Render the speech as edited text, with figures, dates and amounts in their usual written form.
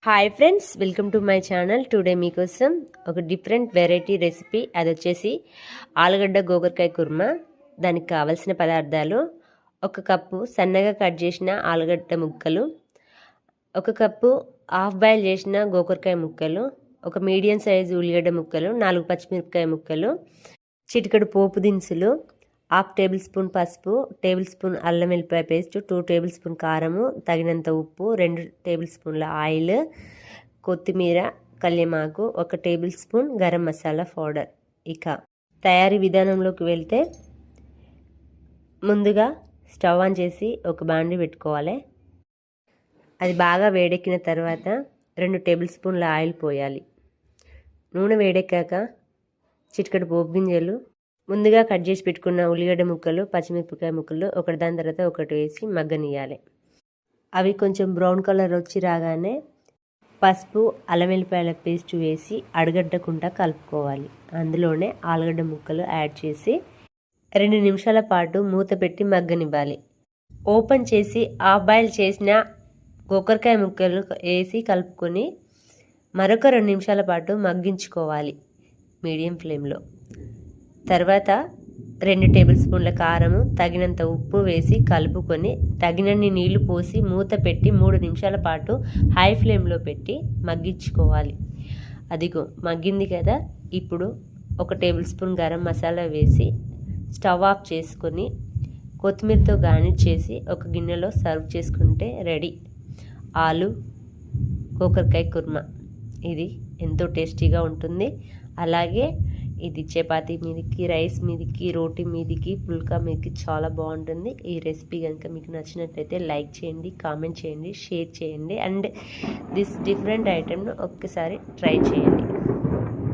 Hi friends, welcome to my channel. Today మీకోసం ఒక different variety recipe, అది వచ్చేసి ఆలుగడ్డ గోకరకాయ కుర్మా. దానికి కావలసిన పదార్థాలు: ఒక కప్పు సన్నగా కట్ చేసిన ఆలుగడ్డ ముక్కలు, ఒక కప్పు హాఫ్ బాయిల్ చేసిన గోకరకాయ ముక్కలు, ఒక మీడియం సైజు ఉల్లిగడ్డ ముక్కలు, 4 పచ్చిమిరపకాయ ముక్కలు, చిటికెడు పోపు దినుసులు, 1/2 టేబుల్ స్పూన్ పసుపు, టేబుల్ స్పూన్ అల్లం వెల్లిపాయ పేస్ట్, 2 టేబుల్ స్పూన్ కారము, తగినంత ఉప్పు, 2 టేబుల్ స్పూన్ల ఆయిల్, కొత్తిమీర, కల్యమాకు, 1 table spoon garam masala powder. ఇక తయారీ విధానంలోకి వెళ్తే, ముందుగా స్టవ్ ఆన్ చేసి ఒక బాండి పెట్టుకోవాలి. అది బాగా వేడెక్కిన తర్వాత 2 టేబుల్ స్పూన్ల ఆయిల్ పోయాలి. నూనె వేడెక్కాక చిటికెడు పోపు గింజలు, ముందుగా కట్ చేసి పెట్టుకున్న ఉల్లిగడ్డ ముక్కలు, పచ్చిమిరపకాయ ముక్కలు ఒకటి తర్వాత ఒకటి వేసి మగ్గనియాలి. అవి కొంచెం బ్రౌన్ కలర్ వచ్చి రాగానే పసుపు, అల్లం వెల్లిపాయల పేస్ట్ వేసి అడగడ్డకుండా కలుపుకోవాలి. అందులోనే ఆలుగడ్డ ముక్కలు యాడ్ చేసి 2 నిమిషాల పాటు మూత పెట్టి మగ్గనివ్వాలి. ఓపెన్ చేసి హాఫ్ బాయిల్ చేసిన గోకరకాయ ముక్కలు వేసి కలుపుకొని మరొక 2 నిమిషాల పాటు మగ్గించుకోవాలి మీడియం ఫ్లేమ్లో. తర్వాత 2 టేబుల్ స్పూన్ల కారము, తగినంత ఉప్పు వేసి కలుపుకొని తగినన్ని నీళ్లు పోసి మూత పెట్టి 3 నిమిషాల పాటు హై ఫ్లేమ్లో పెట్టి మగ్గించుకోవాలి. అదిగో మగ్గింది కదా. ఇప్పుడు 1 టేబుల్ స్పూన్ గరం మసాలా వేసి స్టవ్ ఆఫ్ చేసుకొని కొత్తిమీరతో గార్నిష్ చేసి ఒక గిన్నెలో సర్వ్ చేసుకుంటే రెడీ ఆలు గోకరకాయ కుర్మా. ఇది ఎంతో టేస్టీగా ఉంటుంది. అలాగే ఇది చపాతీ మీదకి, రైస్ మీదకి, రోటీ మీదకి, పుల్కా మీదకి చాలా బాగుంటుంది. ఈ రెసిపీ కనుక మీకు నచ్చినట్లయితే లైక్ చేయండి, కామెంట్ చేయండి, షేర్ చేయండి. అండ్ దిస్ డిఫరెంట్ ఐటెంను ఒక్కసారి ట్రై చేయండి.